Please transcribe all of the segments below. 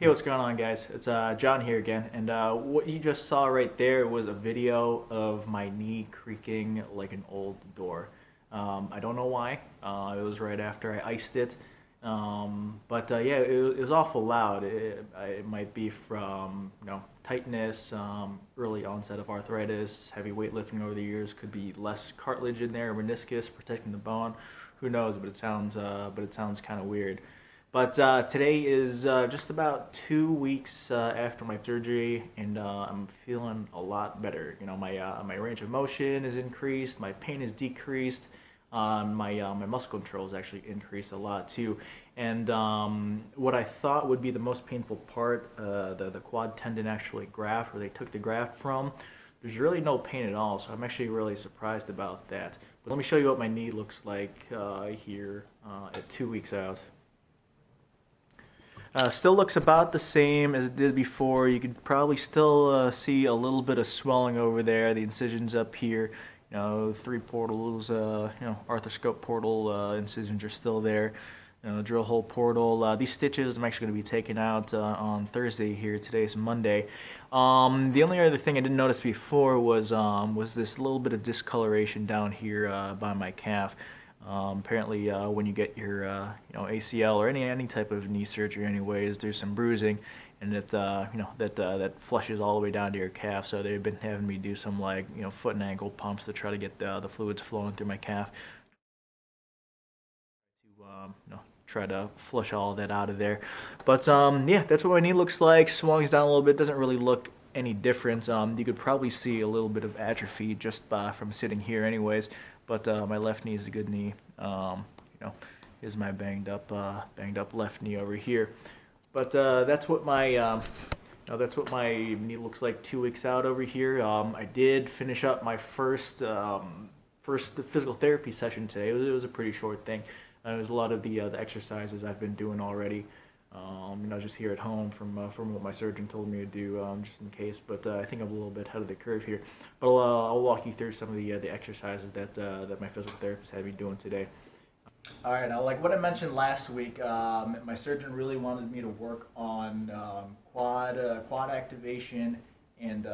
Hey, what's going on, guys? It's John here again, and what you just saw right there was a video of my knee creaking like an old door. I don't know why. It was right after I iced it, but yeah, it was awful loud. It might be from tightness, early onset of arthritis, heavy weightlifting over the years. Could be less cartilage in there, meniscus protecting the bone. Who knows? But it sounds kind of weird. But today is just about 2 weeks after my surgery, and I'm feeling a lot better. My range of motion is increased, my pain is decreased, my muscle control has actually increased a lot too. And what I thought would be the most painful part, the quad tendon actually graft, where they took the graft from, there's really no pain at all. So I'm actually really surprised about that. But let me show you what my knee looks like here at 2 weeks out. Still looks about the same as it did before. You could probably still see a little bit of swelling over there. The incisions up here, 3 portals, arthroscope portal incisions are still there. Drill hole portal. These stitches I'm actually going to be taking out on Thursday here. Today's Monday. The only other thing I didn't notice before was this little bit of discoloration down here by my calf. Apparently, when you get your ACL or any type of knee surgery, anyways, there's some bruising, and that flushes all the way down to your calf. So they've been having me do some foot and ankle pumps to try to get the fluids flowing through my calf to try to flush all of that out of there. But yeah, that's what my knee looks like. Swelling's down a little bit. Doesn't really look any different. You could probably see a little bit of atrophy just from sitting here, anyways. But my left knee is a good knee. Is my banged up left knee over here. But that's what my knee looks like 2 weeks out over here. I did finish up my first physical therapy session today. It was a pretty short thing. It was a lot of the exercises I've been doing already. Just here at home from what my surgeon told me to do, just in case. But I think I'm a little bit ahead of the curve here. But I'll walk you through some of the exercises that my physical therapist had me doing today. All right, now like what I mentioned last week, my surgeon really wanted me to work on quad activation and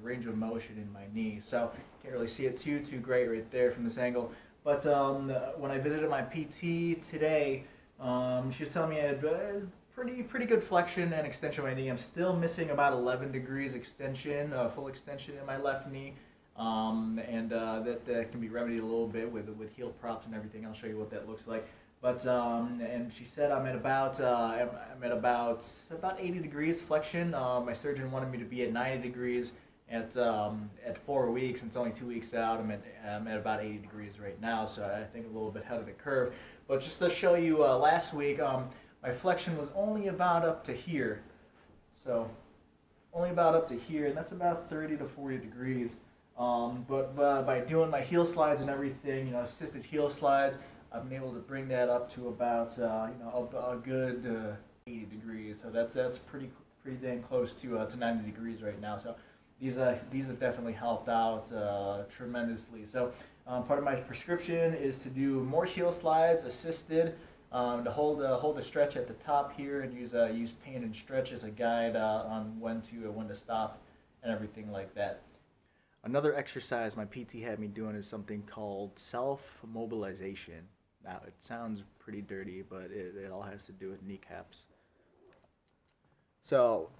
range of motion in my knee. So can't really see it too great right there from this angle. But when I visited my PT today, she was telling me I had pretty good flexion and extension of my knee. I'm still missing about 11 degrees extension, full extension in my left knee, and that can be remedied a little bit with heel props and everything. I'll show you what that looks like. But and she said I'm at about 80 degrees flexion. My surgeon wanted me to be at 90 degrees at 4 weeks, and it's only 2 weeks out. I'm at about 80 degrees right now, so I think a little bit ahead of the curve. But just to show you, last week my flexion was only about up to here, so only about up to here, and that's about 30 to 40 degrees. But by doing my heel slides and everything, assisted heel slides, I've been able to bring that up to about a good 80 degrees. So that's pretty dang close to 90 degrees right now. So these have definitely helped out tremendously. So part of my prescription is to do more heel slides assisted, to hold the stretch at the top here, and use pain and stretch as a guide on when to stop and everything like that. Another exercise my PT had me doing is something called self-mobilization. Now, it sounds pretty dirty, but it all has to do with kneecaps. So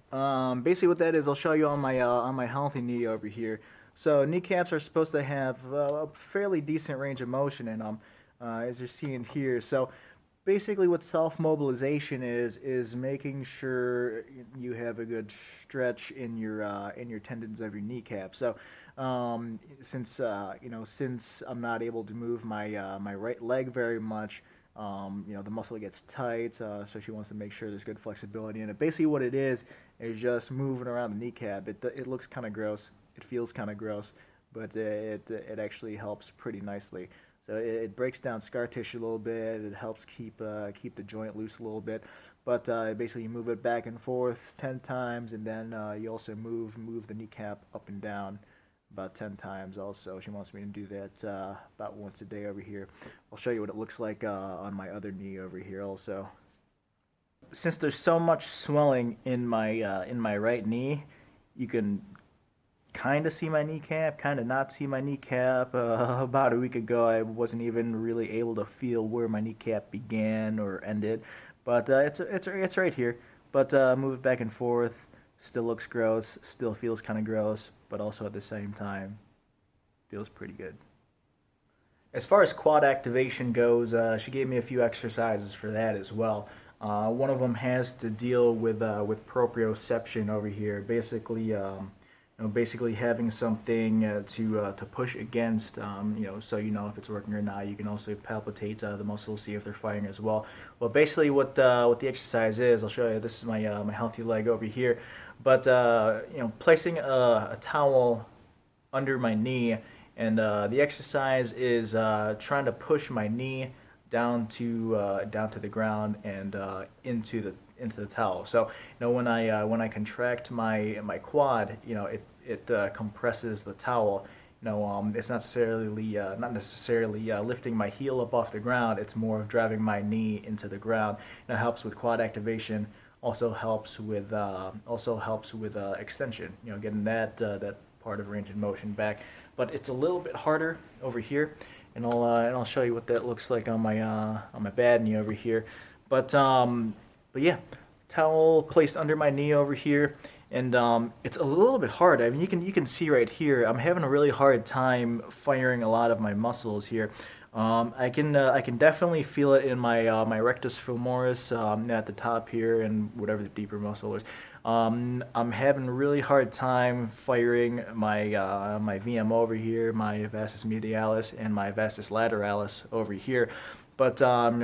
basically what that is, I'll show you on my healthy knee over here. So kneecaps are supposed to have a fairly decent range of motion in them, as you're seeing here. So basically what self-mobilization is making sure you have a good stretch in your tendons of your kneecap. So since I'm not able to move my right leg very much, the muscle gets tight, so she wants to make sure there's good flexibility in it. Basically what it is just moving around the kneecap. It looks kind of gross. It feels kind of gross, but it actually helps pretty nicely. So it breaks down scar tissue a little bit. It helps keep the joint loose a little bit. But basically you move it back and forth 10 times, and then you also move the kneecap up and down about 10 times also. She wants me to do that about once a day over here. I'll show you what it looks like on my other knee over here also. since there's so much swelling in my right knee, you can kind of see my kneecap, kind of not see my kneecap. About a week ago, I wasn't even really able to feel where my kneecap began or ended, but it's right here. But move it back and forth, still looks gross, still feels kind of gross, but also at the same time feels pretty good. As far as quad activation goes, she gave me a few exercises for that as well. One of them has to deal with proprioception over here. Basically having something to push against, so you know if it's working or not. You can also palpitate the muscles, see if they're firing as well. Well, basically what the exercise is, I'll show you. This is my healthy leg over here, but placing a towel under my knee, and the exercise is trying to push my knee down to the ground and into the towel. So when I contract my quad, it compresses the towel. It's not necessarily lifting my heel up off the ground. It's more of driving my knee into the ground. And it helps with quad activation. Also helps with extension. Getting that part of range of motion back. But it's a little bit harder over here, and I'll show you what that looks like on my bad knee over here. But yeah, towel placed under my knee over here, and it's a little bit hard. I mean, you can see right here, I'm having a really hard time firing a lot of my muscles here. I can definitely feel it in my rectus femoris at the top here, and whatever the deeper muscle is. I'm having a really hard time firing my VM over here, my vastus medialis, and my vastus lateralis over here. But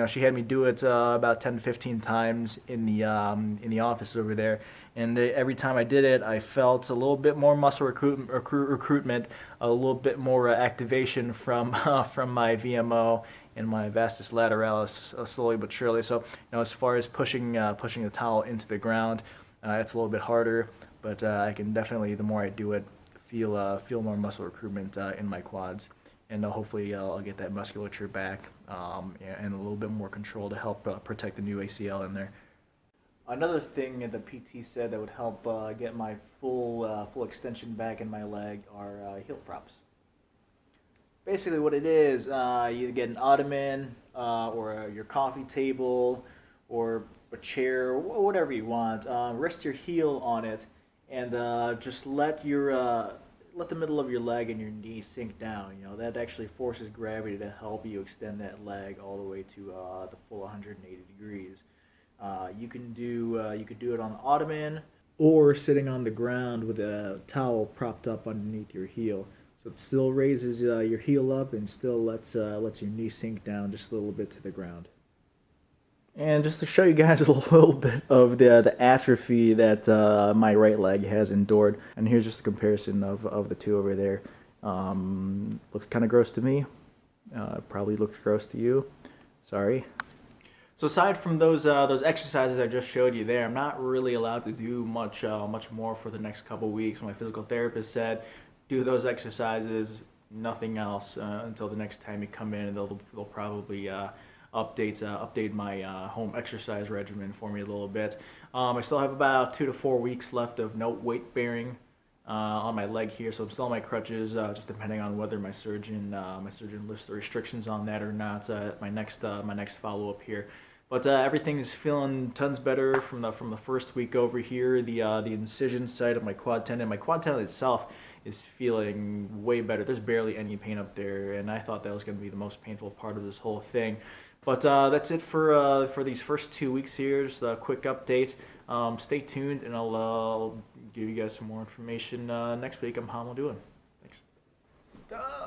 she had me do it about 10 to 15 times in the office over there, and every time I did it, I felt a little bit more muscle recruitment, a little bit more activation from from my VMO and my vastus lateralis, slowly but surely. So as far as pushing the towel into the ground, it's a little bit harder, but I can definitely, the more I do it, feel more muscle recruitment in my quads, and hopefully I'll get that musculature back and a little bit more control to help protect the new ACL in there. Another thing that the PT said that would help get my full extension back in my leg are heel props. Basically, what it is, you get an ottoman or your coffee table or a chair, whatever you want. Rest your heel on it, and just let the middle of your leg and your knee sink down. That actually forces gravity to help you extend that leg all the way to the full 180 degrees. You could do it on the ottoman or sitting on the ground with a towel propped up underneath your heel. So it still raises your heel up and still lets your knee sink down just a little bit to the ground. And just to show you guys a little bit of the atrophy that my right leg has endured, and here's just a comparison of the two over there. Looks kind of gross to me. Probably looks gross to you. Sorry. So aside from those exercises I just showed you there, I'm not really allowed to do much more for the next couple weeks. My physical therapist said, do those exercises, nothing else until the next time you come in. They'll probably update my home exercise regimen for me a little bit. I still have about 2 to 4 weeks left of no weight bearing on my leg here, so I'm still on my crutches, just depending on whether my surgeon lifts the restrictions on that or not. My next follow up here. But everything's feeling tons better from the first week over here. The incision site of my quad tendon itself is feeling way better. There's barely any pain up there, and I thought that was going to be the most painful part of this whole thing. But that's it for these first 2 weeks here. Just a quick update. Stay tuned, and I'll give you guys some more information next week on how I'm doing. Thanks. Stop.